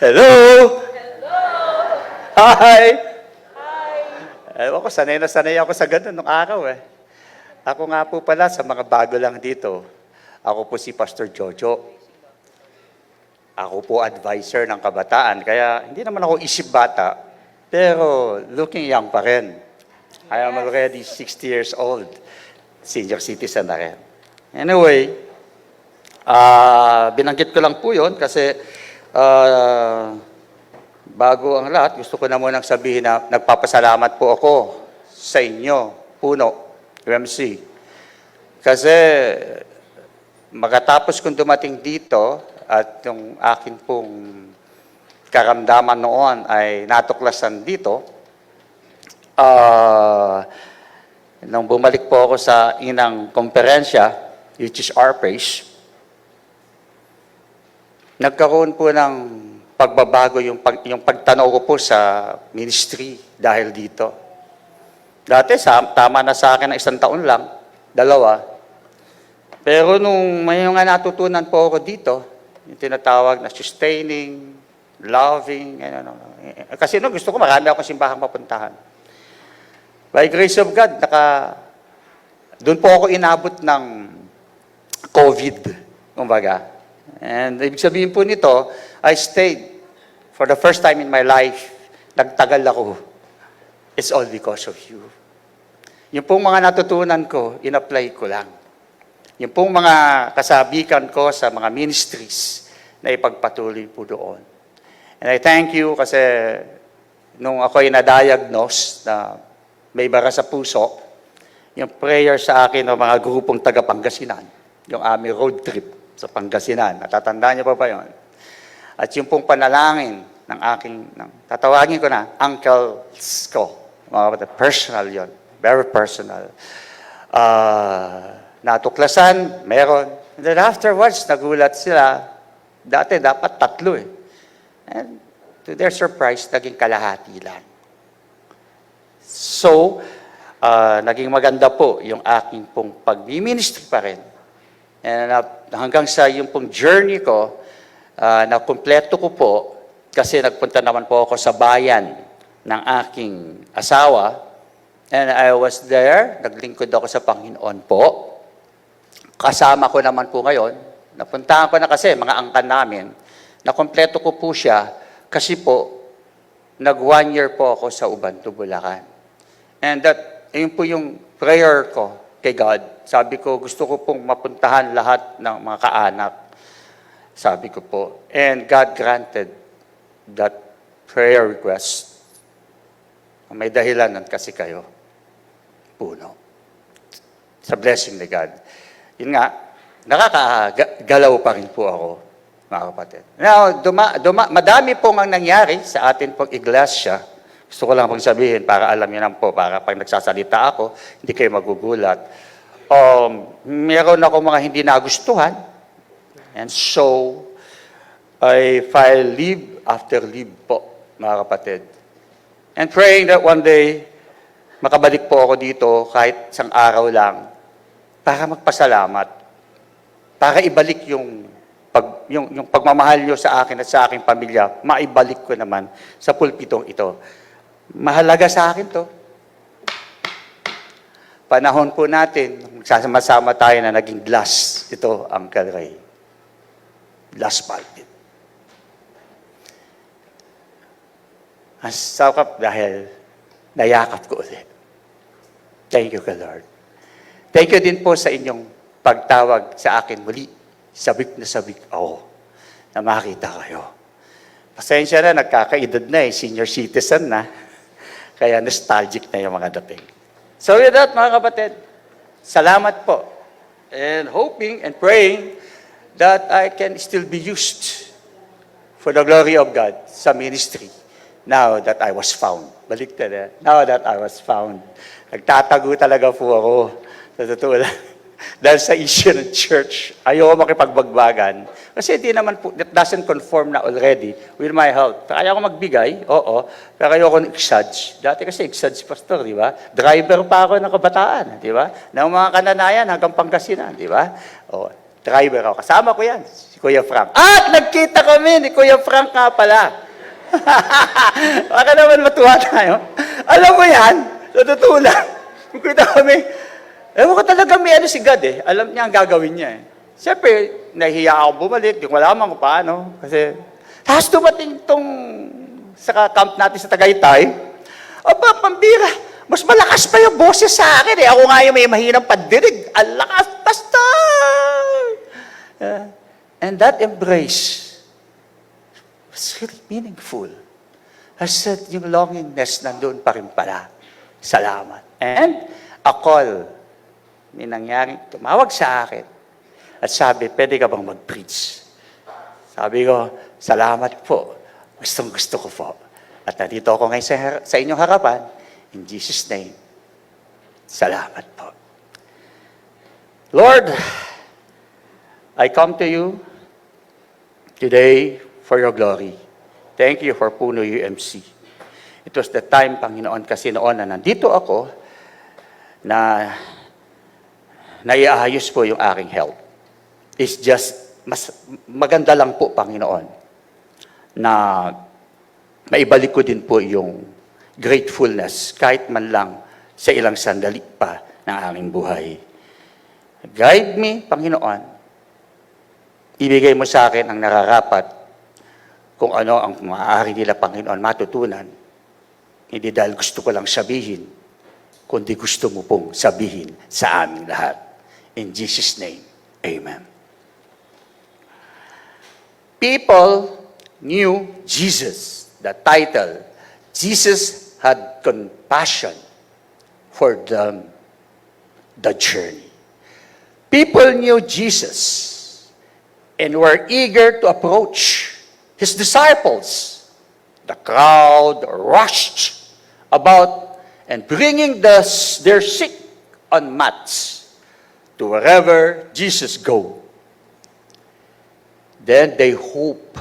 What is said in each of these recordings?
Hello! Hi! Hi! Ewan ko, sanay na sanay ako sa ganun nung araw eh. Ako nga po pala, sa mga bago lang dito, ako po si Pastor Jojo. Ako po advisor ng kabataan, kaya hindi naman ako isip bata, pero looking young pa rin. I am already 60 years old, senior citizen na rin. Anyway, binanggit ko lang po yun kasi bago ang lahat, gusto ko na munang sabihin na nagpapasalamat po ako sa inyo, Puno, UMC. Kasi makatapos kong dumating dito at yung akin pong karamdaman noon ay natuklasan dito, nung bumalik po ako sa inang komperensya, which is our praise, nagkaroon po ng pagbabago yung pagtanaw ko po sa ministry dahil dito. Dati, tama na sa akin ng 1 taon lang, 2. Pero nung may nga natutunan po ako dito, yung tinatawag na sustaining, loving, kasi no, gusto ko marami akong simbahang mapuntahan. By grace of God, doon po ako inabot ng COVID, kumbaga. And ibig sabihin po nito, I stayed for the first time in my life, nagtagal ako. It's all because of you. Yung pong mga natutunan ko, in-apply ko lang. Yung pong mga kasabikan ko sa mga ministries na ipagpatuloy po doon. And I thank you kasi nung ako'y na-diagnose na may bara sa puso, yung prayer sa akin ng mga grupong taga-Pangasinan, yung aming road trip sa Pangasinan. Natatandaan niyo pa ba yun? At yung pong panalangin ng tatawagin ko na, uncles ko. Mga personal yon, very personal. Natuklasan, meron. And then afterwards, nagulat sila. Dati dapat 3 eh. And to their surprise, naging kalahati lang. So, naging maganda po yung aking pong pag-ministry pa rin. And hanggang sa yung pong journey ko, na kumpleto ko po, kasi nagpunta naman po ako sa bayan ng aking asawa. And I was there, naglingkod ako sa Panginoon po. Kasama ko naman po ngayon, napuntahan ko na kasi mga angkan namin, na kumpleto ko po siya kasi po, nag 1 year po ako sa Ubanto, Bulacan. And yun po yung prayer ko kay God. Sabi ko, gusto ko pong mapuntahan lahat ng mga kaanak. Sabi ko po. And God granted that prayer request. May dahilan kasi kayo. Puno. Sa blessing ni God. Yun nga, nakakagalaw pa rin po ako, mga kapatid. Now, madami pong ang nangyari sa atin pong iglesia. Gusto ko lang pong sabihin, para alam niyo lang po, para pag nagsasalita ako, hindi kayo magugulat. Meron ako mga hindi nagustuhan, and so, I file leave after leave po, mga kapatid. And praying that one day, makabalik po ako dito kahit isang araw lang, para magpasalamat, para ibalik yung pagmamahal nyo sa akin at sa aking pamilya, maibalik ko naman sa pulpitong ito. Mahalaga sa akin to. Panahon po natin, magsasama-sama tayo na naging glass. Ito, Uncle Ray. Glass pulpit. Ang sakap dahil nayakap ko ulit. Thank you, Lord. Thank you din po sa inyong pagtawag sa akin muli. Sabik na sabik ako na makita kayo. Pasensya na, nagkakaedad na senior citizen na. Kaya nostalgic na yung mga dating. So with that, mga kapatid, salamat po. And hoping and praying that I can still be used for the glory of God sa ministry now that I was found. Baliktad eh. Now that I was found. Nagtatago talaga po ako. Sa totoo lang. Dahil sa issue ng church, ayoko makipagbagbagan. Kasi hindi naman po, that doesn't conform na already with my health. Kaya ako magbigay, oo, pero ayoko exage. Dati kasi exage pastor, di ba? Driver pa ako ng kabataan, di ba? Ng mga kananayan hanggang Pangasinan, di ba? driver ako. Kasama ko yan, si Kuya Frank. At nagkita kami ni Kuya Frank nga pala. Baka naman matuwa tayo. Alam mo yan, sa totoo lang, nagkita kami, ewan ko talaga may ano si God eh. Alam niya ang gagawin niya eh. Siyempre, nahihiya akong bumalik, di ko malaman kung paano. Kasi, tapos dumating itong sa camp natin sa Tagaytay, aba, pambira, mas malakas pa yung boses sa akin eh. Ako nga yung may mahinang pandinig. Ang lakas, basta! And that embrace was really meaningful. I said, yung longingness nandun pa rin pala. Salamat. And a call, may nangyaring tumawag sa akin at sabi, pwede ka bang mag-preach? Sabi ko, salamat po. Gustong gusto ko po. At nandito ako ngayon sa inyong harapan. In Jesus' name, salamat po. Lord, I come to you today for your glory. Thank you for Puno UMC. It was the time, Panginoon, kasi noon na nandito ako na naiayos po yung aking health. It's just, mas maganda lang po, Panginoon, na maibalik ko din po yung gratefulness, kahit man lang sa ilang sandali pa ng aming buhay. Guide me, Panginoon. Ibigay mo sa akin ang nararapat kung ano ang maaari nila, Panginoon, matutunan. Hindi dahil gusto ko lang sabihin, kundi gusto mo pong sabihin sa aming lahat. In Jesus' name, Amen. People knew Jesus, the title. Jesus had compassion for them, the journey. People knew Jesus and were eager to approach his disciples. The crowd rushed about and bringing their sick on mats to wherever Jesus go. Then they hope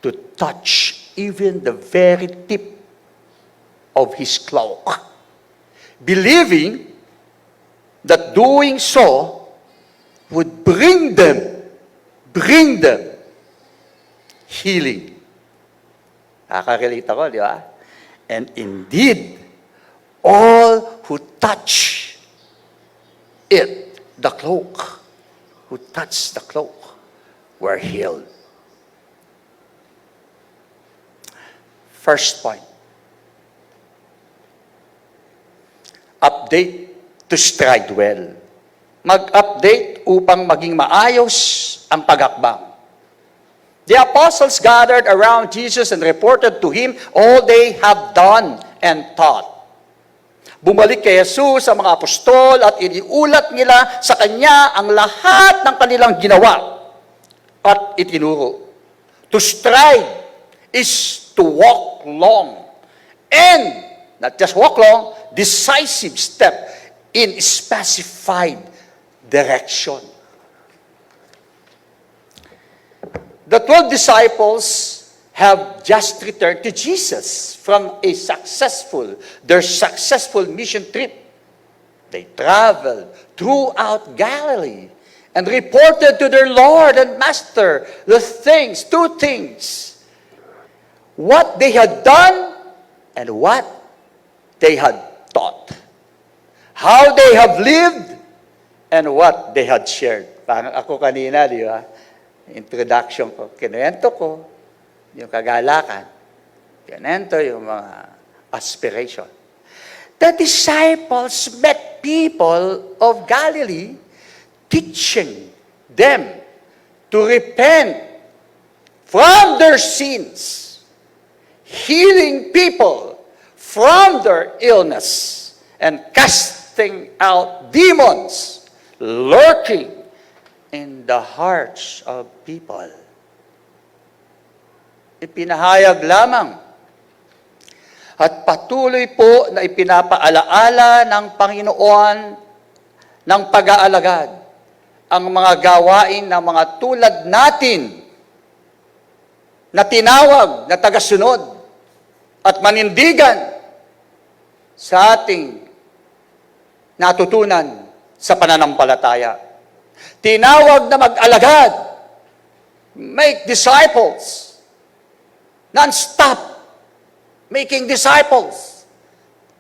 to touch even the very tip of his cloak, believing that doing so would bring them healing. Nakaka-relate ako, di ba? And indeed, all who touch it, the cloak, who touched the cloak, were healed. First point. Update to stride well. Mag-update upang maging maayos ang pag-akbang. The apostles gathered around Jesus and reported to him all they have done and taught. Bumalik kay Jesus ang mga apostol at iniulat nila sa kanya ang lahat ng kanilang ginawa at itinuro. To stride is to walk long. And, not just walk long, decisive step in specified direction. The 12 disciples have just returned to Jesus from their successful mission trip. They traveled throughout Galilee and reported to their Lord and Master two things. What they had done and what they had taught. How they have lived and what they had shared. Parang ako kanina, di ba? Introduction ko, kinuwento ko yung kagalakan. Kinuwento yung mga aspiration. The disciples met people of Galilee teaching them to repent from their sins, healing people from their illness, and casting out demons lurking in the hearts of people. Ipinahayag lamang at patuloy po na ipinapaalaala ng Panginoon ng pag-aalagad ang mga gawain ng mga tulad natin na tinawag na tagasunod at manindigan sa ating natutunan sa pananampalataya. Tinawag na mag-alagad. Make disciples. Non-stop. Making disciples.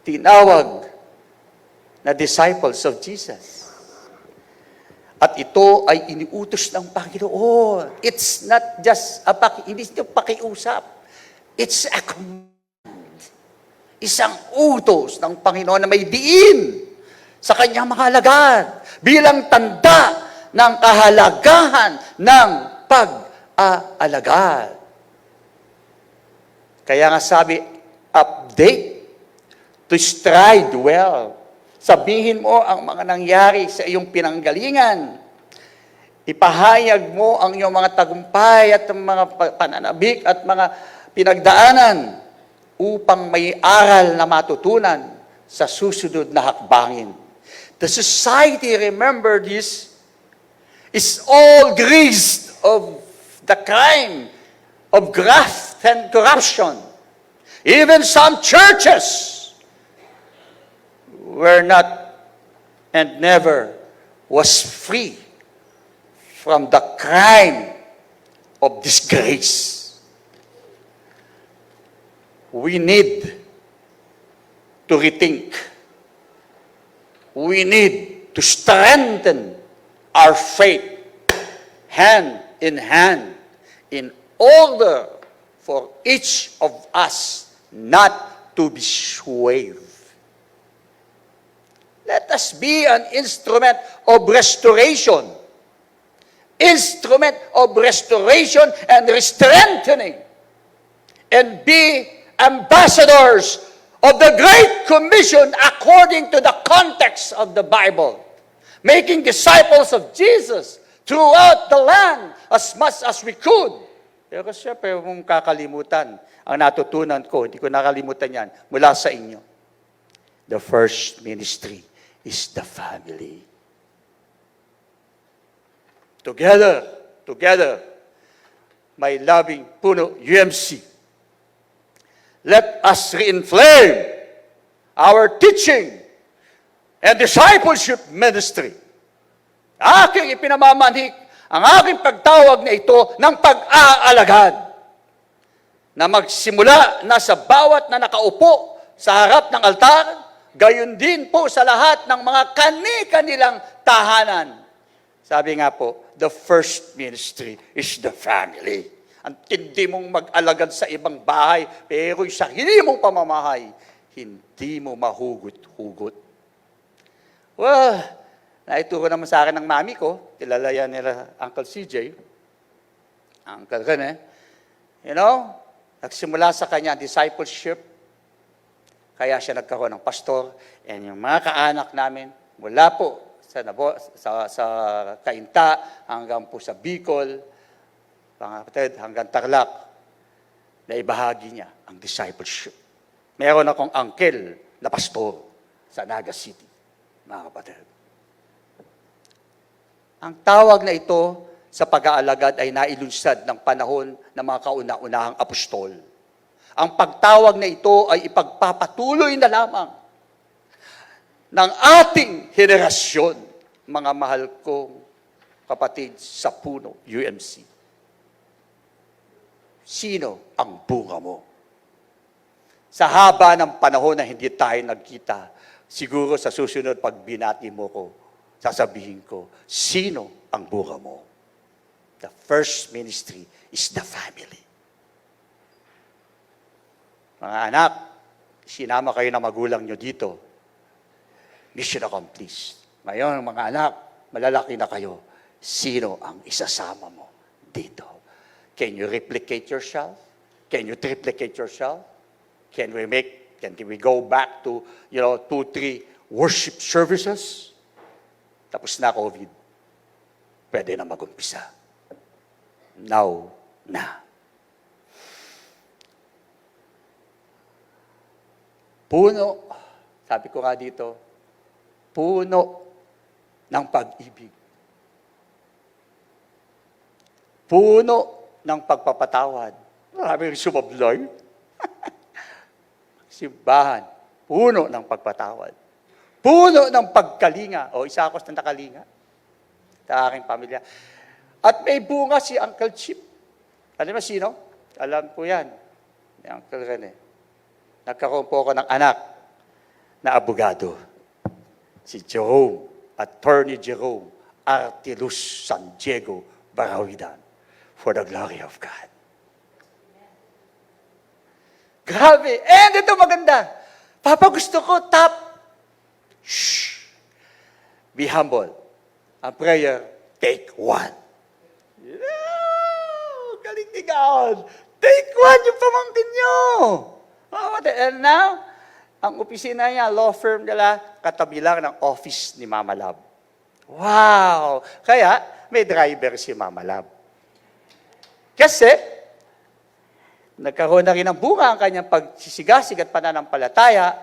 Tinawag na disciples of Jesus. At ito ay iniutos ng Panginoon. It's not just hindi ito pakiusap. It's a command. Isang utos ng Panginoon na may diin sa kanyang mga alagad bilang tanda ng kahalagahan ng pag-aalagad. Kaya nga sabi, update to stride well. Sabihin mo ang mga nangyari sa iyong pinanggalingan. Ipahayag mo ang iyong mga tagumpay at mga pananabik at mga pinagdaanan upang may aral na matutunan sa susunod na hakbangin. The society, remember this, is all greased of the crime of graft and corruption. Even some churches were not and never was free from the crime of disgrace. We need to rethink. We need to strengthen our faith hand in order for each of us not to be swayed. Let us be an instrument of restoration. Instrument of restoration and strengthening. And be ambassadors of the Great Commission according to the context of the Bible. Making disciples of Jesus throughout the land as much as we could. Pero siyempre, kung kakalimutan, ang natutunan ko, hindi ko nakalimutan yan, mula sa inyo. The first ministry is the family. Together, my loving Puno UMC, let us reinflame our teaching and discipleship ministry. Aking ipinamamanhik ang aking pagtawag na ito ng pag-aalagad na magsimula na sa bawat na nakaupo sa harap ng altar, gayon din po sa lahat ng mga kani-kanilang tahanan. Sabi nga po, the first ministry is the family. Ang tindi mong mag-alagad sa ibang bahay, pero yung sarili mong pamamahay, hindi mo mahugot-hugot. Well, naituro naman sa akin ng mami ko, kilala yan nila Uncle CJ, Uncle Rene, nagsimula sa kanya discipleship, kaya siya nagkaroon ng pastor, and yung mga kaanak namin, mula po sa Cainta hanggang po sa Bicol, mga kapatid, hanggang Tarlac, na ibahagi niya ang discipleship. Meron akong uncle na pastor sa Naga City, mga kapatid. Ang tawag na ito sa pag-aalagad ay nailunsad ng panahon ng mga kauna-unahang apostol. Ang pagtawag na ito ay ipagpapatuloy na lamang ng ating henerasyon, mga mahal kong kapatid sa Puno UMC. Sino ang bunga mo? Sa haba ng panahon na hindi tayo nagkita, siguro sa susunod pag binati mo ko, sasabihin ko, sino ang bunga mo? The first ministry is the family. Mga anak, sinama kayo ng magulang nyo dito. Mission accomplished. Ngayon, mga anak, malalaki na kayo. Sino ang isasama mo dito? Can you replicate yourself? Can you triplicate yourself? Can we go back to, 2-3 worship services? Tapos na COVID. Pwede na mag-umpisa. Now na. Puno, sabi ko nga dito, puno ng pag-ibig. Puno ng pagpapatawad. Maraming sumablay. Simbahan, puno ng pagpatawad. Puno ng pagkalinga. O, isa ako sa nakalinga. sa aking pamilya. At may bunga si Uncle Chip. Alam mo sino? Alam ko yan. Ni Uncle Rene. Nagkaroon po ako ng anak na abogado. Si Jerome, Attorney Jerome Artilus San Diego Barawidan, for the glory of God. Grabe. And ito maganda. Papa, gusto ko top. Shh. Be humble. Ang prayer, take one. Yeah, galing ni God. Take one yung pamangkin nyo. And now, ang opisina niya, law firm nila, katabi lang ng office ni Mama Love. Wow! Kaya, may driver si Mama Love. Kasi, nagkaroon na rin ng bunga ang kanyang pagsisigasig at pananampalataya,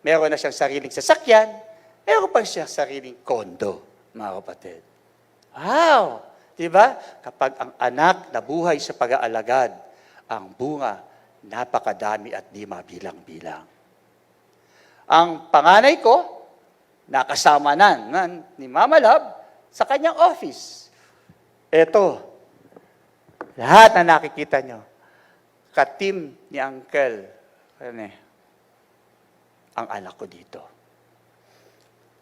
meron na siyang sariling sasakyan, meron pa siyang sariling kondo, mga kapatid. Wow! Diba? Kapag ang anak nabuhay sa pag-aalagad, ang bunga, napakadami at di mabilang-bilang. Ang panganay ko, nakasama na ni Mama Love sa kanyang office. Ito, lahat na nakikita nyo, ka-team ni Uncle, ang anak ko dito.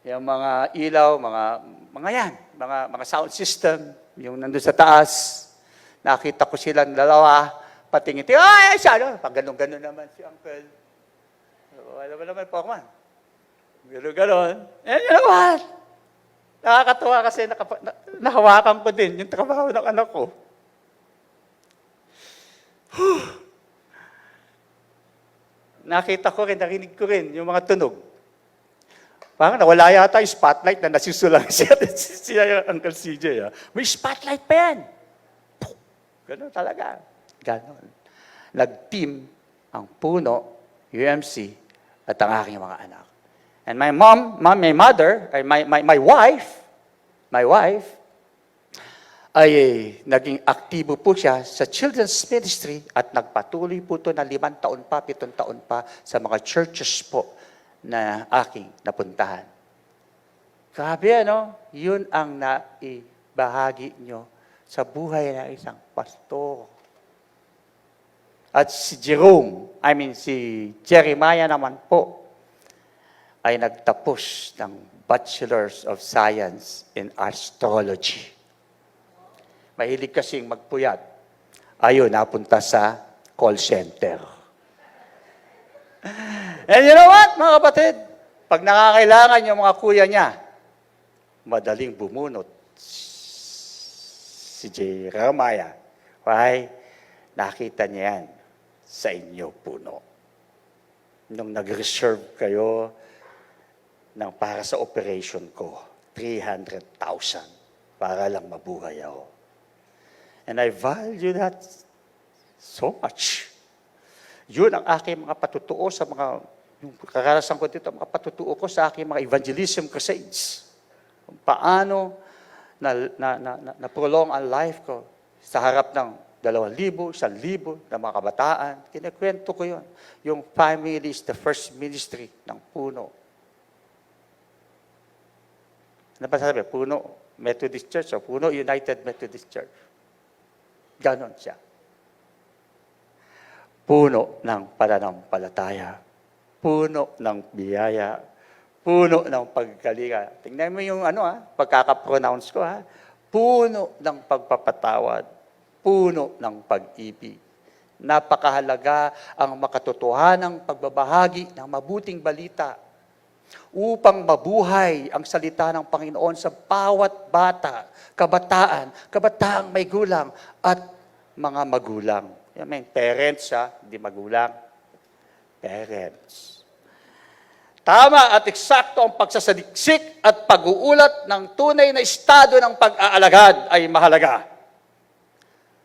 Yung mga ilaw, mga yan, mga sound system, yung nandun sa taas, nakita ko silang dalawa, patingin-tingin, ay, siya, no? Pag ganun-ganun naman si Uncle. Wala ba naman po ako man? Ganun-ganon. And you know what? Nakakatuwa kasi nahawakan ko din yung trabaho ng anak ko. Nakita ko rin, narinig ko rin yung mga tunog. Parang nawala yata yung spotlight na nasisulang siya Uncle CJ. May spotlight pa yan. Ganon talaga. Ganon. Nag-team ang puno, UMC, at ang aking mga anak. And my mother, my wife, ay naging aktibo po siya sa children's ministry at nagpatuloy po ito na 5 taon pa, 7 taon pa sa mga churches po na aking napuntahan. Grabe, ano? Yun ang naibahagi nyo sa buhay ng isang pastor. At si Jeremiah naman po, ay nagtapos ng Bachelor's of Science in Astrology. Mahilig kasing magpuyat. Ayun, napunta sa call center. And you know what, mga kapatid? Pag nakakailangan yung mga kuya niya, madaling bumunot si Jeremiah. Why? Nakita niya yan sa inyo puno. Nung nag-reserve kayo ng para sa operation ko, 300,000 para lang mabuhay ako. And I value that so much. Yun ang aking mga patutuo sa mga, yung karanasan ko dito, mga patutuo ko sa aking mga evangelism crusades. Kung paano na-prolong ang life ko sa harap ng 2,000, 1,000 na mga kabataan. Kinikwento ko yun. Yung family is the first ministry ng puno. Ano ba sabi? Puno Methodist Church o Puno United Methodist Church. Ganon siya. Puno ng pananampalataya. Puno ng biyaya. Puno ng pagkalinga. Tingnan mo yung pagkakapronounce ko. Puno ng pagpapatawad. Puno ng pag-ibig. Napakahalaga ang makatotohanang pagbabahagi ng mabuting balita upang mabuhay ang salita ng Panginoon sa bawat bata, kabataang may gulang, at mga magulang. Parents, hindi magulang. Parents. Tama at eksakto ang pagsasaliksik at pag-uulat ng tunay na estado ng pag-aalagad ay mahalaga.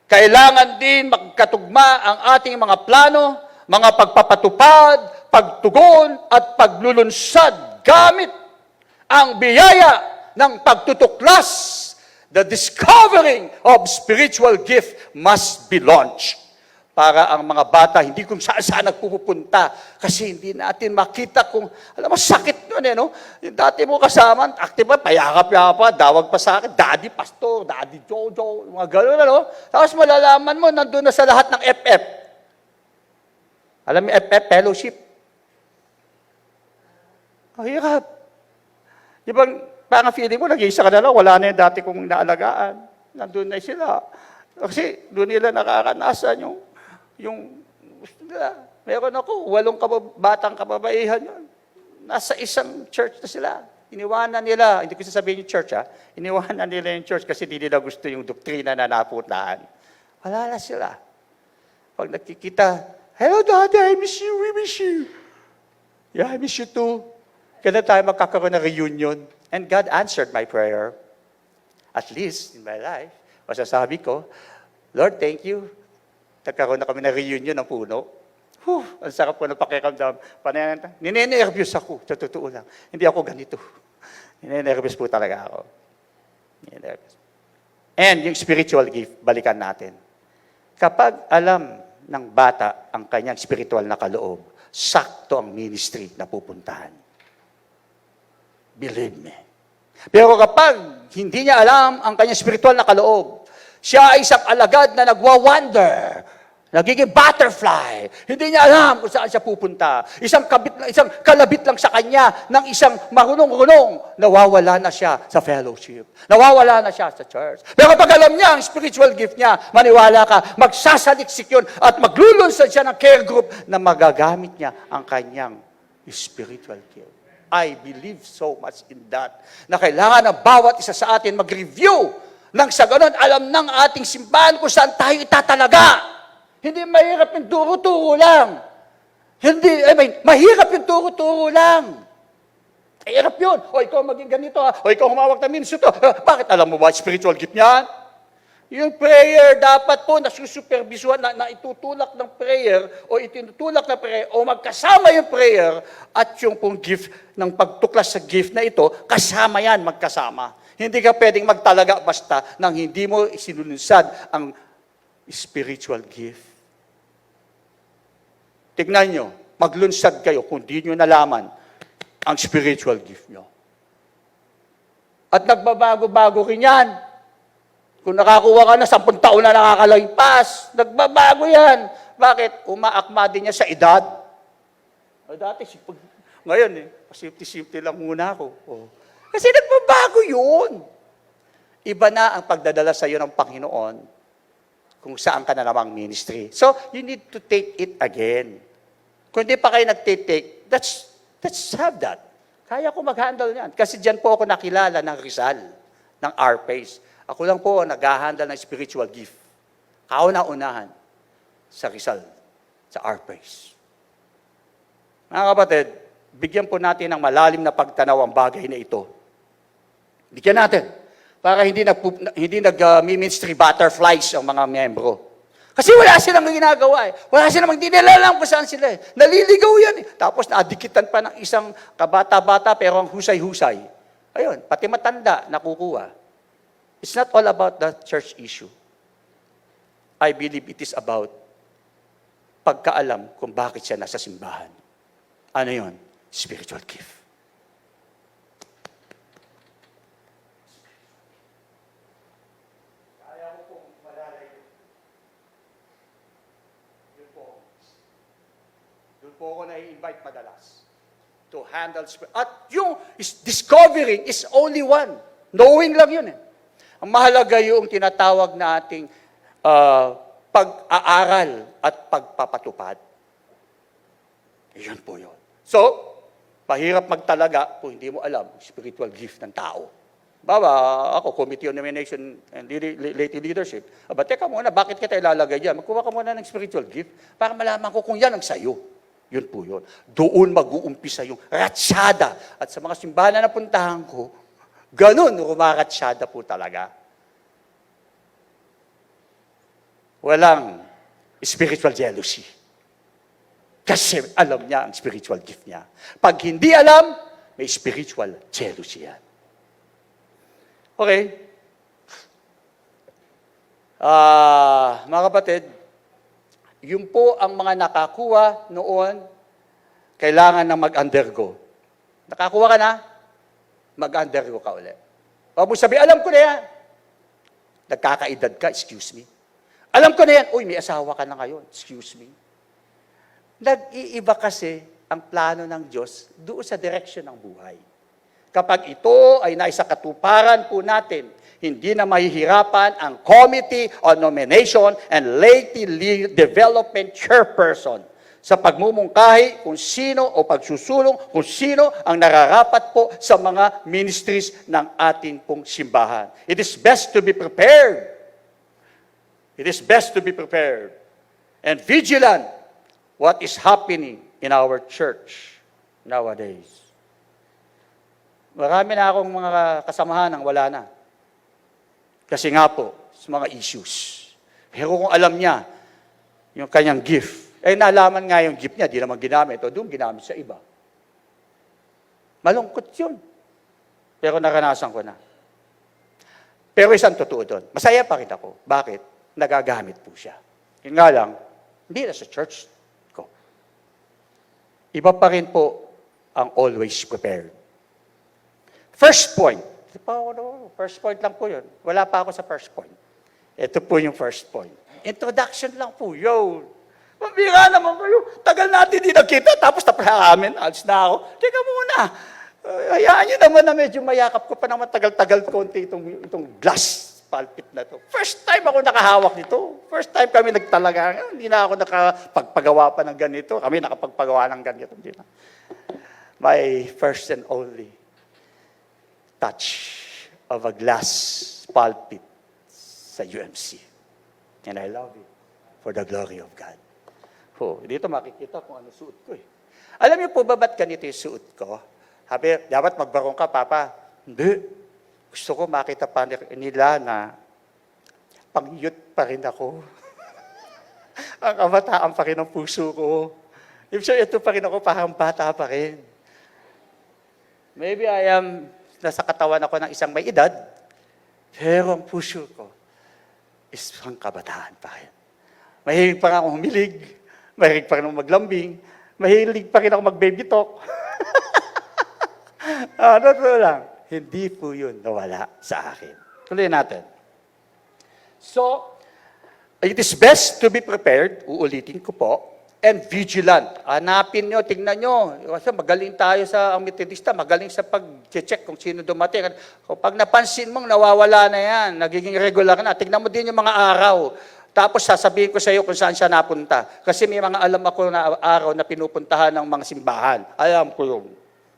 Kailangan din magkatugma ang ating mga plano, mga pagpapatupad, pagtugon at paglulunsad gamit ang biyaya ng pagtutuklas. The discovering of spiritual gift must be launched. para ang mga bata hindi kung saan-saan nagpupunta kasi hindi natin makita kung, alam mo, sakit nun no? Yung dati mo kasama, active pa, payakap-yakap, dawag pa sa akin, Daddy Pastor, Daddy Jojo, mga gano'n, Tapos malalaman mo, nandun na sa lahat ng FF. Alam mo, FF, fellowship. Ang hirap. Di ba, parang feeling mo, nag-iisa ka na lang, wala na yung dati kong naalagaan. Nandun na sila. Kasi doon nila nakakanasan yung gusto nila. Meron ako, 8 batang kababaihan yun. Nasa isang church na sila. Iniwanan nila, hindi ko sasabihin yung church iniwanan nila yung church kasi hindi nila gusto yung doktrina na napuntahan. Wala na sila. Pag nakikita, hello Daddy, I miss you, we miss you. Yeah, I miss you too. Kailan tayo magkakaroon ng reunion? And God answered my prayer. At least in my life, masasabi ko, Lord, thank you. Nagkaroon na kami ng reunion ng puno. Ang sarap po ng pakiramdam. Ninenervyos ako, sa totoo lang. Hindi ako ganito. Ninenervyos po talaga ako. Ninenervyos. And yung spiritual gift, balikan natin. Kapag alam ng bata ang kanyang spiritual na kaloob, sakto ang ministry na pupuntahan. Believe me. Pero kapag hindi niya alam ang kanyang spiritual na kaloob, siya ay isang alagad na nagwa-wonder, nagiging butterfly. Hindi niya alam kung saan siya pupunta. Isang kalabit lang sa kanya ng isang marunong-runong, nawawala na siya sa fellowship. Nawawala na siya sa church. Pero pag alam niya ang spiritual gift niya, maniwala ka, magsasaliksik yun at maglulunsad siya ng care group na magagamit niya ang kanyang spiritual gift. I believe so much in that. Na kailangan ng bawat isa sa atin mag-review nang sa ganon alam ng ating simbahan kung saan tayo itatalaga. Hindi mahirap yung turo-turo lang. Mahirap yung turo-turo lang. Mahirap yun. O ikaw maging ganito O ikaw humawak ng ministry to. Bakit alam mo ba spiritual gift niyan? Yung prayer, dapat po nasusupervisuhan na itutulak ng prayer o itinutulak na prayer o magkasama yung prayer at yung pong gift ng pagtuklas sa gift na ito, kasama yan, magkasama. Hindi ka pwedeng magtalaga basta nang hindi mo isinunsad ang spiritual gift. Tignan nyo, maglunsad kayo kung di nyo nalaman ang spiritual gift nyo. At nagbabago-bago rin yan. Kung nakakuha ka na, 10 taon na nakakalipas, nagbabago yan. Bakit? Umaakma din niya sa edad. Dati, ngayon pasimple-simple lang muna ako. Kasi nagbabago yun. Iba na ang pagdadala sa iyo ng Panginoon kung saan ka na namang ministry. So, you need to take it again. Kung hindi pa kayo nag-take, let's have that. Kaya ko mag-handle yan. Kasi dyan po ako nakilala ng Rizal, ng R-Pace. Ako lang po nag-handle ng spiritual gift. Kauna-unahan sa Rizal, sa R-Pace. Mga kapatid, bigyan po natin ng malalim na pagtanaw ang bagay na ito. Bigyan natin. Para hindi nag-ministry butterflies ang mga membro. Kasi wala silang ginagawa Wala silang hindi nila alam kung saan sila Naliligaw yan Tapos naadikitan pa ng isang kabata-bata pero ang husay-husay. Ayun, pati matanda nakukuha. It's not all about the church issue. I believe it is about pagkaalam kung bakit siya nasa simbahan. Ano yun? Spiritual gift. Kaya ko pong malalayo. Doon po ako na-invite madalas to handle spirit. At yung discovering is only one. Knowing lang yun Ang mahalaga yung tinatawag na ating pag-aaral at pagpapatupad. Yun po yun. So, mahirap magtalaga kung hindi mo alam spiritual gift ng tao. Ako, Committee on Nomination and Lay Leadership. Teka muna, bakit kita ilalagay dyan? Magkuha ka muna ng spiritual gift para malaman ko kung yan ang sayo. Yun po yun. Doon mag-uumpisa yung ratsyada. At sa mga simbahan na napuntahan ko, ganun, rumaratsyada po talaga. Walang spiritual jealousy. Kasi alam niya ang spiritual gift niya. Pag hindi alam, may spiritual jealousy yan. Okay. Mga kapatid, Yun po ang mga nakakuha noon, kailangan na mag-undergo. Nakakuha ka na, mag-undergo ka ulit. Huwag mo sabi, alam ko na yan. Nagkakaedad ka, excuse me. Alam ko na yan, uy, may asawa ka na ngayon, excuse me. Nag-iiba kasi ang plano ng Diyos doon sa direction ng buhay. Kapag ito ay naisa katuparan po natin, hindi na mahihirapan ang Committee on Nomination and Laity Development Chairperson sa pagmumungkahi kung sino o pagsusulong kung sino ang nararapat po sa mga ministries ng ating pong simbahan. It is best to be prepared. It is best to be prepared and vigilant what is happening in our church nowadays. Marami na akong mga kasamahan ang wala na. Kasi nga po, sa mga issues. Pero kung alam niya, yung kanyang gift, nalaman nga yung gift niya, di naman ginamit, o doon ginamit sa iba. Malungkot yun. Pero naranasan ko na. Pero isang totoo doon, masaya pa rin ako. Bakit? Nagagamit po siya. Yun nga lang, hindi na sa church ko. Iba pa rin po ang always prepared. First point. First point lang po yun. Wala pa ako sa first point. Ito po yung first point. Introduction lang po, yo. Mabira naman kayo. Tagal natin di nagkita, tapos tapos amin, alis na ako. Teka muna. Hayaan nyo naman na medyo mayakap ko pa naman tagal-tagal konti itong glass pulpit na to. First time ako nakahawak nito. First time kami nagtalaga. Hindi na ako nakapagpagawa pa ng ganito. Kami nakapagpagawa ng ganito. Hindi na. My first and only touch of a glass pulpit sa UMC. And I love it for the glory of God. Dito makikita kung ano suot ko eh. Alam niyo po ba ba't ganito yung suot ko? Sabi, dapat magbarong ka, Papa. Hindi. Gusto ko makita pa nila na pang-youth pa rin ako. Ang kabataan pa rin ang puso ko. So, ito pa rin ako, parang bata pa rin. Maybe I am, nasa katawan ako ng isang may edad, pero ang puso ko is pang kabataan pa rin. Mahilig pa rin ako humilig, mahilig pa rin ako maglambing, mahilig pa rin ako mag-baby talk. Totoo lang. Hindi po yun nawala sa akin. Tuloy natin. So, it is best to be prepared, uulitin ko po, and vigilant. Hanapin nyo, tingnan nyo. Kasi magaling tayo sa ang Metodista, magaling sa pag-check kung sino dumating. Pag napansin mong nawawala na yan, nagiging regular na, tingnan mo din yung mga araw. Tapos sasabihin ko sa iyo kung saan siya napunta. Kasi may mga alam ako na araw na pinupuntahan ng mga simbahan. Alam ko yun.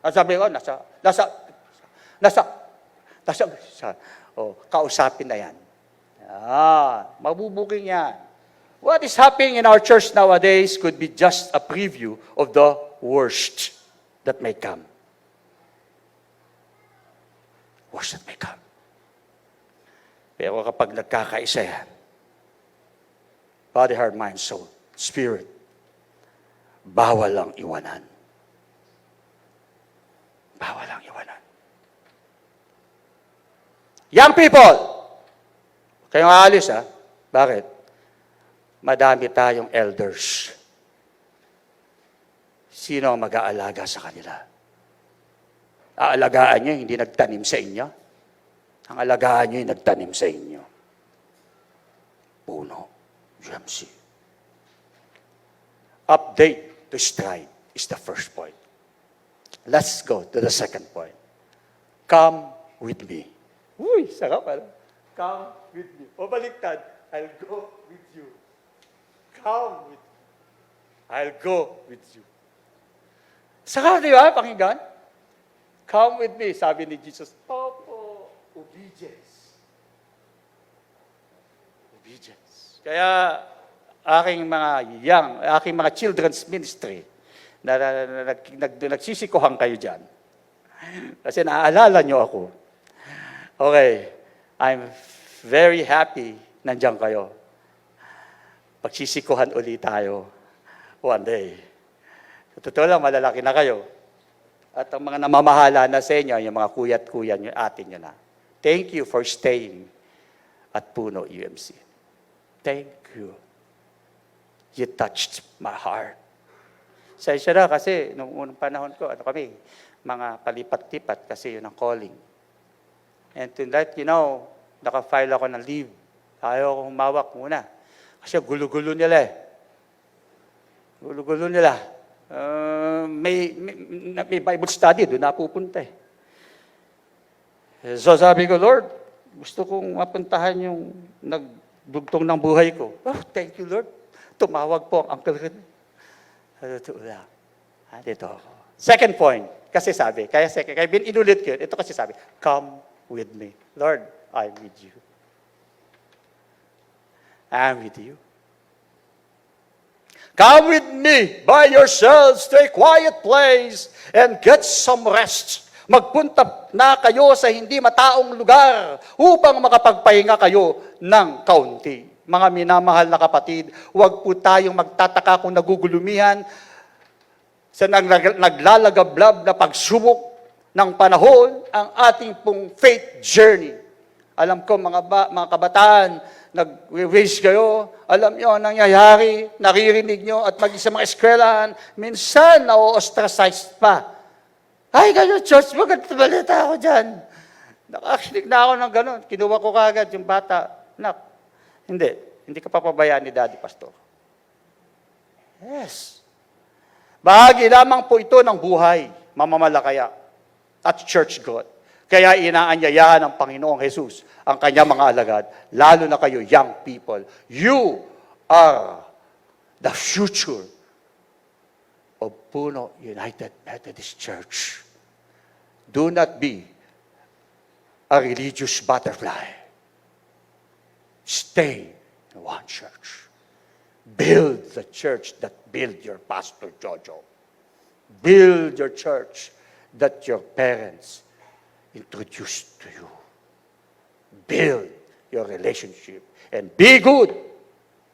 Sabi ko, kausapin na yan. Mabubuking yan. What is happening in our church nowadays could be just a preview of the worst that may come. Worst that may come. Pero kapag nagkakaisa yan, body, heart, mind, soul, spirit, bawal ang iwanan. Bawal ang iwanan. Young people, kayong aalis ha? Bakit? Madami tayong elders. Sino ang mag-aalaga sa kanila? Aalagaan nyo hindi nagtanim sa inyo? Ang alagaan nyo yung nagtanim sa inyo. Puno. UMC. Update to stride is the first point. Let's go to the second point. Come with me. Uy, sarap pala. Come with me. O baliktad, I'll go with you. Come with me. I'll go with you. Sarap, di ba, pakinggan? Come with me, sabi ni Jesus. Opo, obedience. Obedience. Kaya, aking mga children's ministry, nagsisikuhan kayo dyan. Kasi naaalala nyo ako. Okay, I'm very happy nandiyan kayo. Pagsisikuhan ulit tayo one day. Totoo lang, malalaki na kayo. At ang mga namamahala na sa inyo, yung mga kuya't-kuya nyo, atin nyo na. Thank you for staying at Puno UMC. Thank you. You touched my heart. Sa isa na kasi, nung unang panahon ko, kami, mga palipat-lipat kasi yun ang calling. And to let you know, naka-file ako ng leave. Ayaw akong humawak muna. Kasi gulo-gulo nila eh. Gulo-gulo nila. May Bible study, doon napupunta eh. So sabi ko, Lord, gusto kong mapuntahan yung nagdugtong ng buhay ko. Oh, thank you, Lord. Tumawag po ang uncle ko. Totoo lang. Dito ako. Second point, kasi sabi, kaya inulit ko yun, ito kasi sabi, come with me. Lord, I'm with you. I'm with you. Come with me by yourselves to a quiet place and get some rest. Magpunta na kayo sa hindi mataong lugar upang makapagpahinga kayo ng kaunti. Mga minamahal na kapatid, huwag po tayong magtataka kung nagugulumihan sa naglalagablab na pagsubok ng panahon ang ating pong faith journey. Alam ko mga kabataan, nag-raise kayo, alam nyo ang nangyayari, naririnig nyo, at maging sa mga eskwelahan, minsan na-ostracized pa. Ay, gano'n, church, maganda ako dyan. Nakakinig na ako ng gano'n. Kinuha ko kagad yung bata. Nak, hindi ka papabayaan ni Daddy Pastor. Yes. Bahagi lamang po ito ng buhay, mamamalakaya, at church God. Kaya inaanyayahan ng Panginoong Jesus ang kanyang mga alagad, lalo na kayo, young people. You are the future of Puno United Methodist Church. Do not be a religious butterfly. Stay in one church. Build the church that built your Pastor Jojo. Build your church that your parents introduced to you. Build your relationship and be good.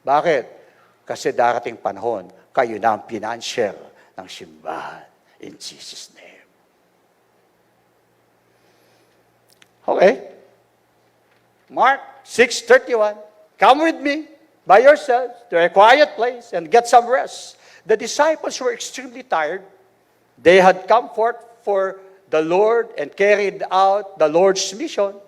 Bakit? Kasi darating panahon, kayo na ang financier ng simbahan. In Jesus' name. Okay. Mark 6:31. Come with me by yourselves to a quiet place and get some rest. The disciples were extremely tired. They had come forth for the Lord and carried out the Lord's mission.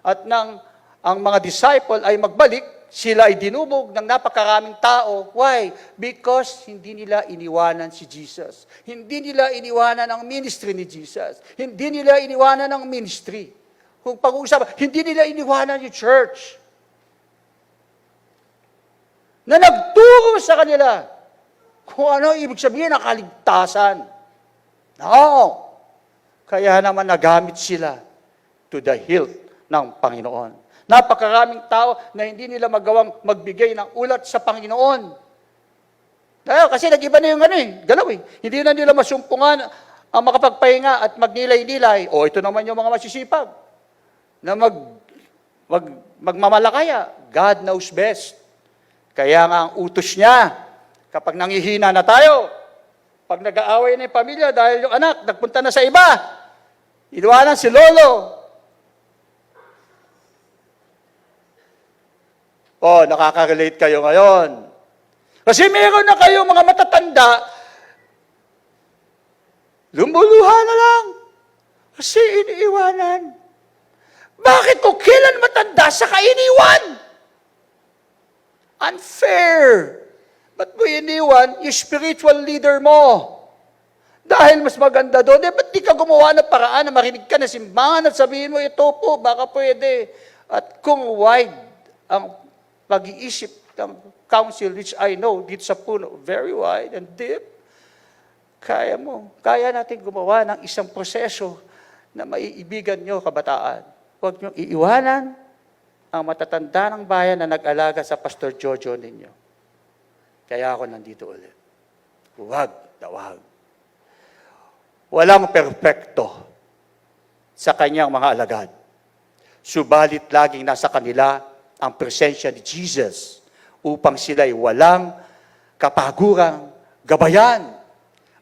At nang ang mga disciple ay magbalik, sila ay dinubog ng napakaraming tao. Why? Because hindi nila iniwanan si Jesus. Hindi nila iniwanan ang ministry ni Jesus. Hindi nila iniwanan ang ministry. Kung pag-uusapan, hindi nila iniwanan yung church. Na nagturo sa kanila kung ano ibig sabihin ng kaligtasan. No. Kaya naman nagamit sila to the hilt ng Panginoon. Napakaraming tao na hindi nila magawang magbigay ng ulat sa Panginoon. Dahil kasi nag-iba na yung galaw eh. Hindi na nila masumpungan ang makapagpahinga at magnilay-nilay. O ito naman yung mga masisipag na magmamalakaya. God knows best. Kaya nga ang utos niya, kapag nangihina na tayo, pag nag-aaway na yung pamilya dahil yung anak nagpunta na sa iba, inuwanan si lolo. Oh, nakaka-relate kayo ngayon. Kasi meron na kayong mga matatanda, lumuluha na lang. Kasi iniiwanan. Bakit ko kailan matanda sa kainiwan? Unfair. Ba't mo iniwan yung spiritual leader mo? Dahil mas maganda doon, ba't di ka gumawa ng paraan na marinig ka na simbahan at sabihin mo, ito po, baka pwede. At kung wide ang pag-iisip ng council, which I know, dito sa Puno, very wide and deep, kaya natin gumawa ng isang proseso na maiibigan nyo, kabataan. Huwag nyo iiwanan ang matatanda ng bayan na nag-alaga sa Pastor Jojo ninyo. Kaya ako nandito ulit. Huwag na huwag. Walang perpekto sa kanyang mga alagad. Subalit laging nasa kanila ang presensya ni Jesus upang sila'y walang kapagurang gabayan,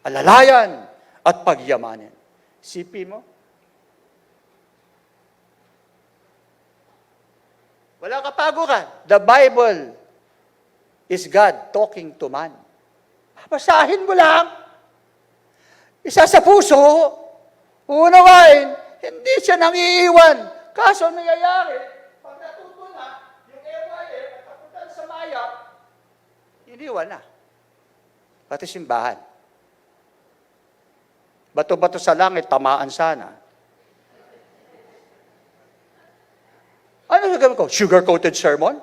alalayan, at pagyamanin. Sipin mo, wala kapaguran. The Bible is God talking to man. Basahin mo lang. Isa sa puso, uunawain, hindi siya nangiiwan. Kaso nangyayari, pag natuto na, yung ewaye, at kapunta sa maya, iniwan na. Pati simbahan. Bato-bato sa langit, tamaan sana. Ano gagawin ko? Sugar-coated sermon?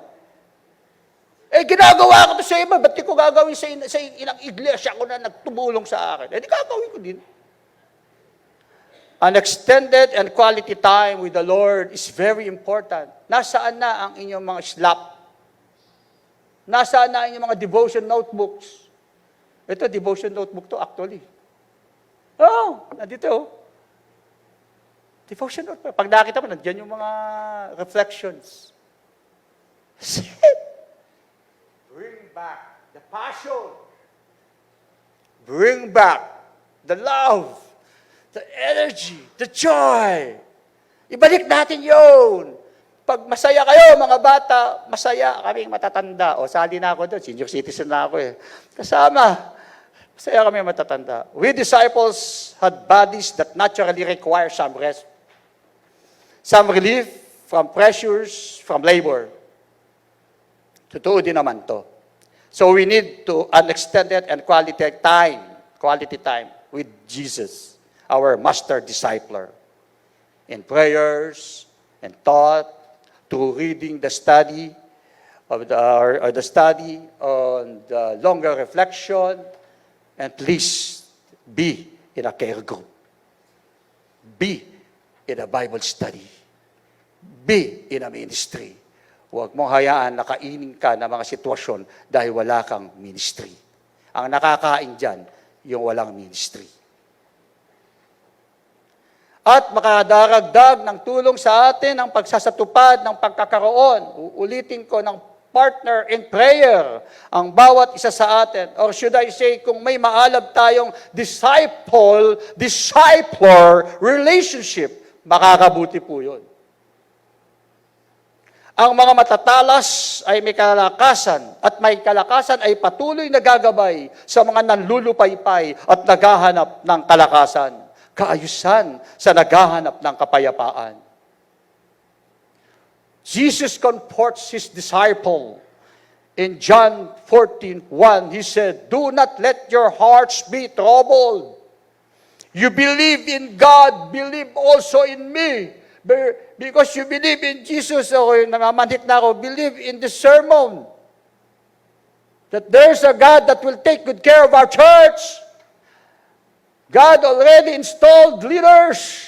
Ginagawa ko to sa iba, ba't di ko gagawin sa ilang iglesia ko na nagtumulong sa akin? Di gagawin ko din. An extended and quality time with the Lord is very important. Nasaan na ang inyong mga slap? Nasaan na ang inyong mga devotion notebooks? Ito, devotion notebook to actually. Nandito. Devotion notebook. Pag nakita mo, nandiyan yung mga reflections. Bring back the passion. Bring back the love, the energy, the joy. Ibalik natin yun. Pag masaya kayo, mga bata, masaya kaming matatanda. O, sali na ako doon. Senior citizen na ako eh. Kasama. Masaya kami matatanda. We disciples had bodies that naturally require some rest. Some relief from pressures, from labor. Totoo din naman to. So we need to an extended and quality time with Jesus, our master discipler, in prayers and thought, through reading the study of the study on the longer reflection, and please be in a care group, be in a Bible study, be in a ministry. Huwag mong hayaan na kainin ka ng mga sitwasyon dahil wala kang ministry. Ang nakakain dyan, yung walang ministry. At makadaragdag ng tulong sa atin ang pagsasatupad ng pagkakaroon. Uulitin ko ng partner in prayer ang bawat isa sa atin. Or should I say, kung may maalab tayong discipler relationship, makakabuti po yun. Ang mga matatalas ay may kalakasan at may kalakasan ay patuloy na gagabay sa mga nanlulupaypay at naghahanap ng kalakasan, kaayusan sa naghahanap ng kapayapaan. Jesus comforts his disciple. In John 14:1, he said, "Do not let your hearts be troubled. You believe in God, believe also in me." Because you believe in Jesus, namamanhik na ako, believe in the sermon. That there's a God that will take good care of our church. God already installed leaders,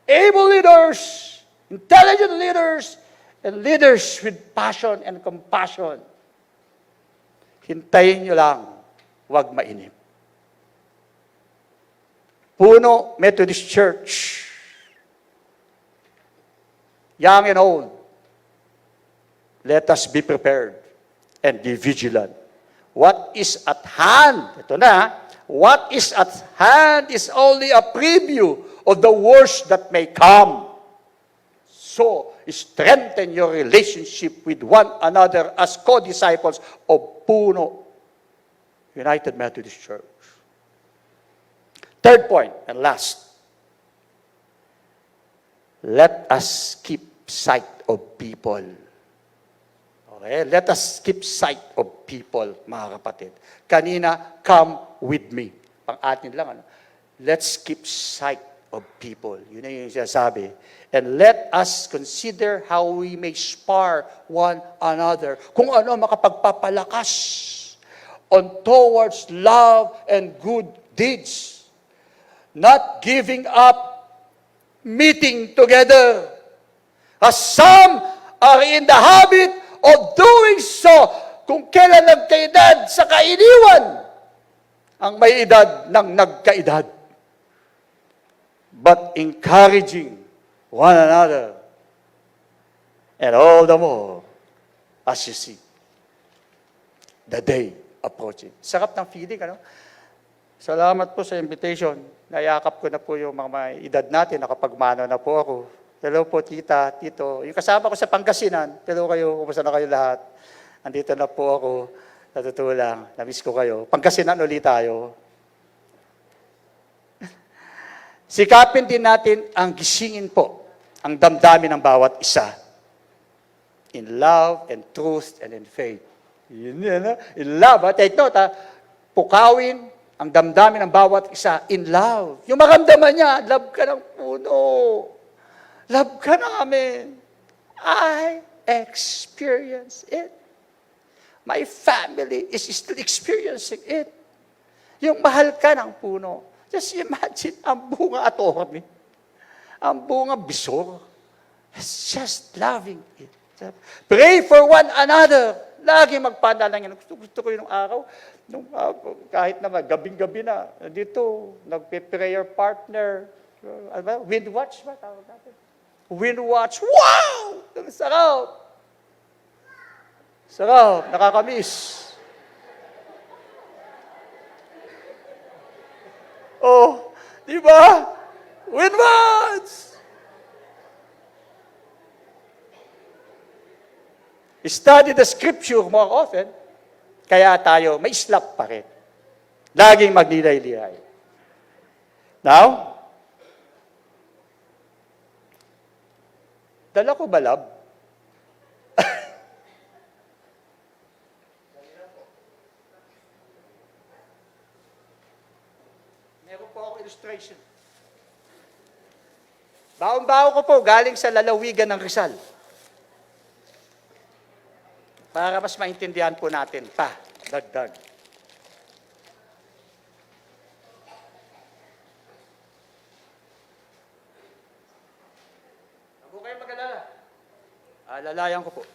able leaders, intelligent leaders, and leaders with passion and compassion. Hintayin nyo lang, huwag mainip. Puno Methodist Church, young and old, let us be prepared and be vigilant. What is at hand, ito na, what is at hand is only a preview of the worst that may come. So, strengthen your relationship with one another as co-disciples of Puno United Methodist Church. Third point, and last, let us keep sight of people. Okay? Let us keep sight of people, mga kapatid. Kanina, come with me. Pang-atin lang, ano? Let's keep sight of people. Yun na yung sinasabi. And let us consider how we may spar one another. Kung ano makapagpapalakas on towards love and good deeds. Not giving up meeting together, as some are in the habit of doing so. Kung kailan nagkaedad sa kainiwan, ang may edad ng nagkaedad. But encouraging one another, and all the more as you see the day approaching. Sarap ng feeling, ano? Salamat po sa invitation. Nayakap ko na po yung mga may edad natin, nakapagmano na po ako. Hello po, tita, tito. Yung kasama ko sa Pangasinan, hello kayo, kumusta na kayo lahat? Andito na po ako. Sa totoo lang, namiss ko kayo. Pangkasinan ulit tayo. Sikapin din natin ang gisingin po, ang damdamin ng bawat isa. In love and truth and in faith. Yun yan, ha? In love, ha? Take note, ha? Pukawin ang damdamin ng bawat isa in love. Yung maramdaman niya, love ka ng puno. Love ka namin. I experience it. My family is still experiencing it. Yung mahal ka ng puno. Just imagine, ang bunga attorney. Ang bunga bisor. It's just loving it. Pray for one another. Lagi magpanalangin. Gusto ko yung araw. Kahit naman, gabing-gabi na. Dito, nagpe-prayer partner. Wind watch ba? Tawag natin. Wind watch. Wow! Ang sarap. Sarap. Nakakamiss. Oh, di ba? Wind watch! Study the scripture more often, kaya tayo may slap pa rin. Laging magnilay-lilay. Now, dala ko ba, love? Meron po ako illustration. Baon-baon ko po, galing sa lalawigan ng Rizal. Para mas maintindihan po natin pa, dagdag. Huwag po kayong mag-alala. Alalayan ko po.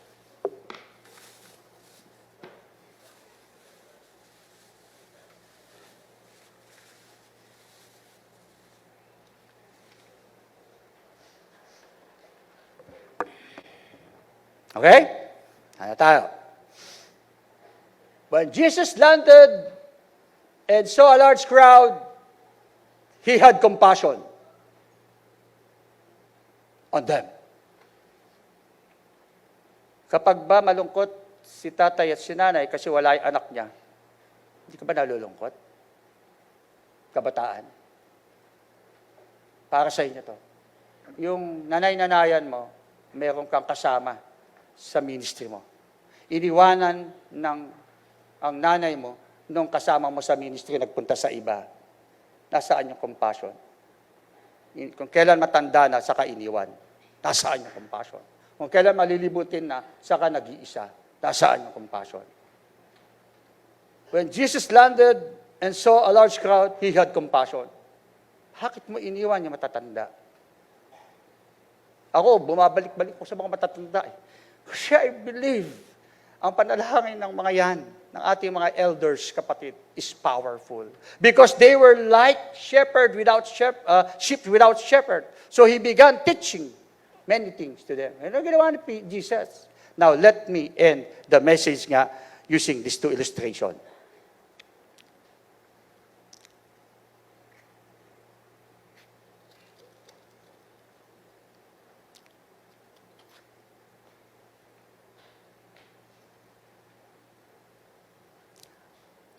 Okay? Ano tayo? When Jesus landed and saw a large crowd, He had compassion on them. Kapag ba malungkot si tatay at si nanay kasi wala yung anak niya, hindi ka ba nalulungkot? Kabataan. Para sa inyo to. Yung nanay-nanayan mo, meron kang kasama sa ministry mo. Iniwanan ang nanay mo nung kasama mo sa ministry nagpunta sa iba. Nasaan yung compassion? Kung kailan matanda na, saka iniwan. Nasaan yung compassion? Kung kailan malilibutin na, saka nag-iisa. Nasaan yung compassion? When Jesus landed and saw a large crowd, He had compassion. Bakit mo iniwan yung matatanda? Ako, bumabalik-balik ko sa mga matatanda. Kasi I believe, ang panalangin ng mga yan, ng ating mga elders, kapatid, is powerful. Because they were like sheep without shepherd. So He began teaching many things to them. Ano ginawa ni Jesus? Now, let me end the message nga using these two illustrations.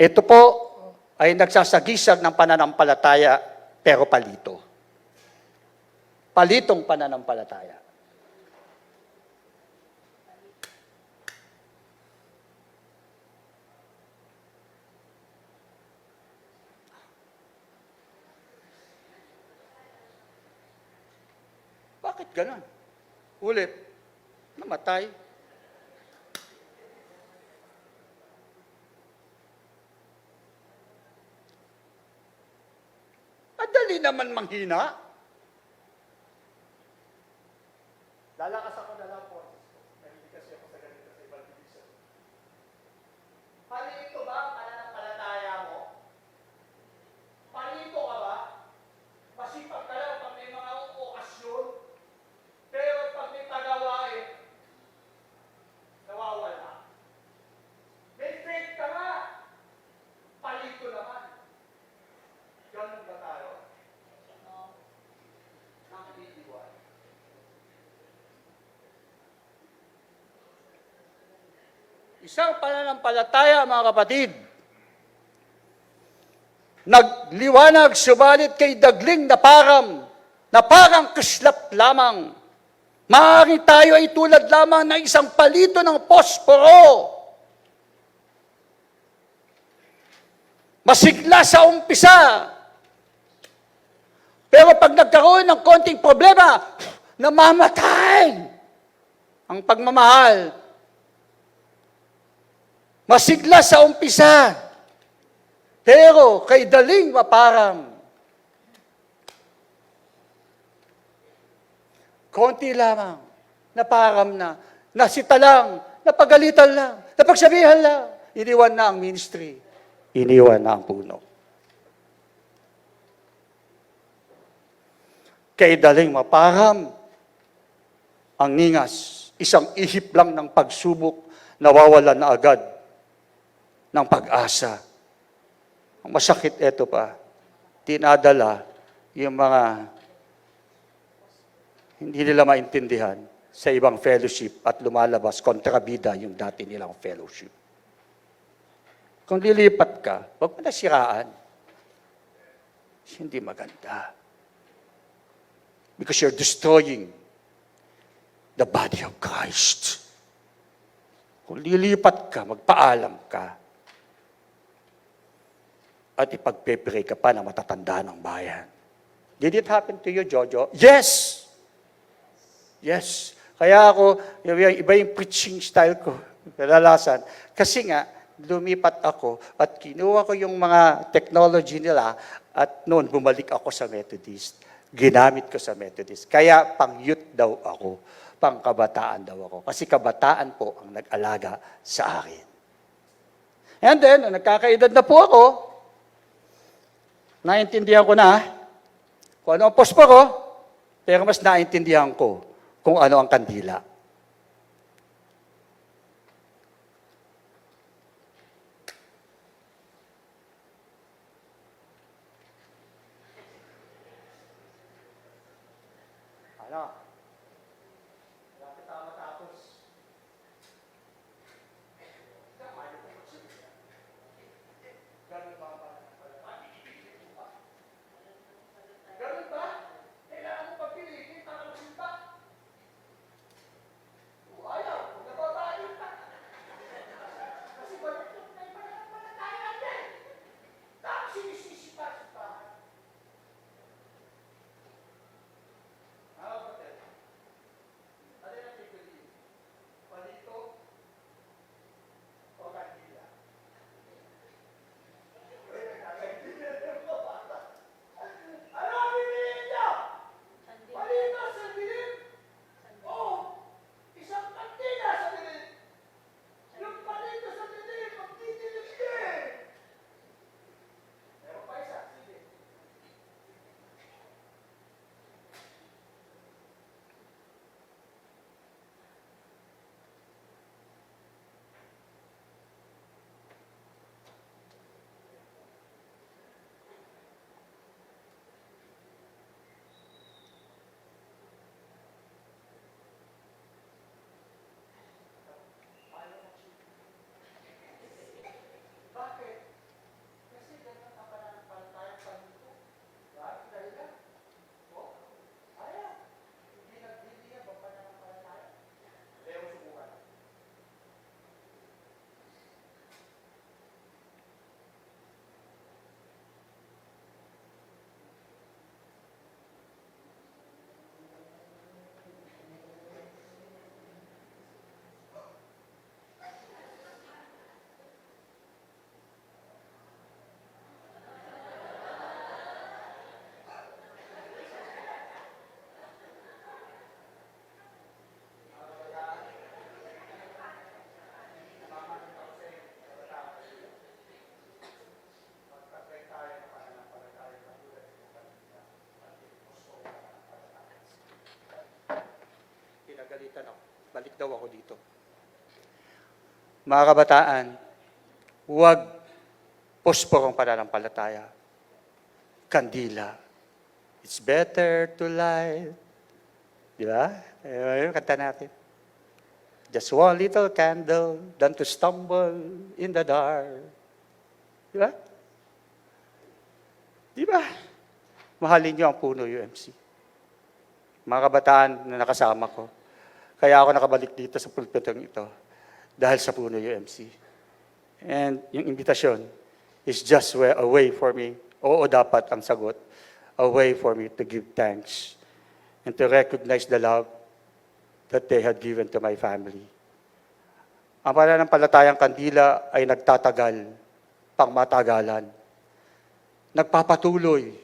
Ito po ay nagsasagisag ng pananampalataya, pero palito. Palitong pananampalataya. Bakit ganun? Ulit, namatay. Madali naman manghina. Lalakas ako na lang po. Hindi kasi ako sa ganito sa ibang division. Palito ba ang pananampalataya mo? Palito ka ba? Masipag ka lang pag may mga okasyon. Pero pag may pagawain, nawawala. May faith ka nga. Palito naman. Ganun ba tayo? Isang pananampalataya, mga kapatid. Nagliwanag, subalit kay dagling na parang kislap lamang. Maaaring tayo ay tulad lamang ng isang palito ng posporo. Masigla sa umpisa. Pero pag nagkaroon ng konting problema, namamatay ang pagmamahal. Masigla sa umpisa. Pero kay daling maparang. Konti lamang, naparam na, nasita lang, napagalitan lang, napagsabihan lang. Iniwan na ang ministry. Iniwan na ang puno. Kay daling maparam, ang ningas, isang ihip lang ng pagsubok, nawawalan na agad ng pag-asa. Ang masakit ito pa, tinadala yung mga hindi nila maintindihan sa ibang fellowship at lumalabas kontrabida yung dati nilang fellowship. Kung lilipat ka, huwag mo nasiraan. Hindi maganda. Because you're destroying the body of Christ. Kung lilipat ka, magpaalam ka. At ipagpe-pray ka pa na matatanda ng bayan. Did it happen to you, Jojo? Yes! Yes. Kaya ako, iba yung preaching style ko, kadalasan. Kasi nga, lumipat ako at kinuha ko yung mga technology nila at noon bumalik ako sa Methodist. Ginamit ko sa Methodist. Kaya pang-youth daw ako, pang-kabataan daw ako. Kasi kabataan po ang nag-alaga sa akin. And then, nagkakaedad na po ako, naintindihan ko na kung ano ang pospo ko, pero mas naintindihan ko kung ano ang kandila. Ano? Bakit tayo matapos? Ganun ba? Ganun ba? Kailangan mo pagpiliin para magsimba? Ayaw, nababayo ka. Kasi wala tayo natin. Tapos sinisisi pa sa bahay. Kapatid, alin ang pipiliin? Palito o kandila? Ano ang pipiliin niyo? Palito sa dilim? O isang kandila sa dilim? Yung palito sa dilim, magdidilim din. Meron pa isa, sige. Bakit? Kasi ganun ang pananampalataya sa mundo. Bakit? Dahil lang. O? Ayaw. Hindi nagbibigyan ang pananampalataya. Pero subukan. Magpapay tayo ng pananampalataya sa tulad ng kanila. At gusto ko pinagalitan ako. Balik daw ako dito. Mga kabataan, huwag posporong pananampalataya. Kandila. It's better to light. Di ba? Yung kanta natin. Just one little candle than to stumble in the dark. Di ba? Di ba? Mahalin niyo ang Puno UMC. Mga kabataan na nakasama ko. Kaya ako nakabalik dito sa pulpitong ito dahil sa Puno UMC. And yung invitasyon is just a way for me, oo dapat ang sagot, a way for me to give thanks and to recognize the love that they had given to my family. Ang pananampalatayang kandila ay nagtatagal, pangmatagalan, nagpapatuloy.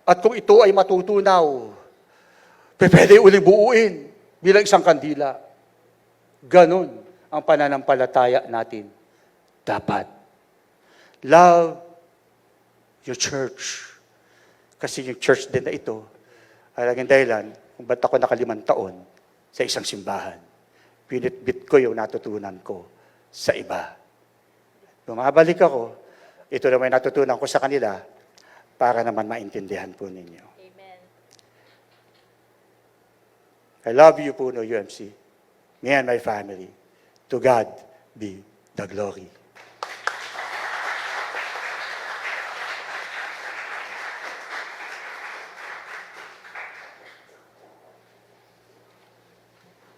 At kung ito ay matutunaw, pwede uling buuin bilang isang kandila. Ganon ang pananampalataya natin. Dapat. Love your church. Kasi yung church din na ito ay naging dahilan kung ba't ako 5 taon sa isang simbahan. Pinitbit ko yung natutunan ko sa iba. Bumabalik ako, ito naman natutunan ko sa kanila para naman maintindihan po ninyo. Amen. I love you, Puno UMC. Me and my family. To God be the glory.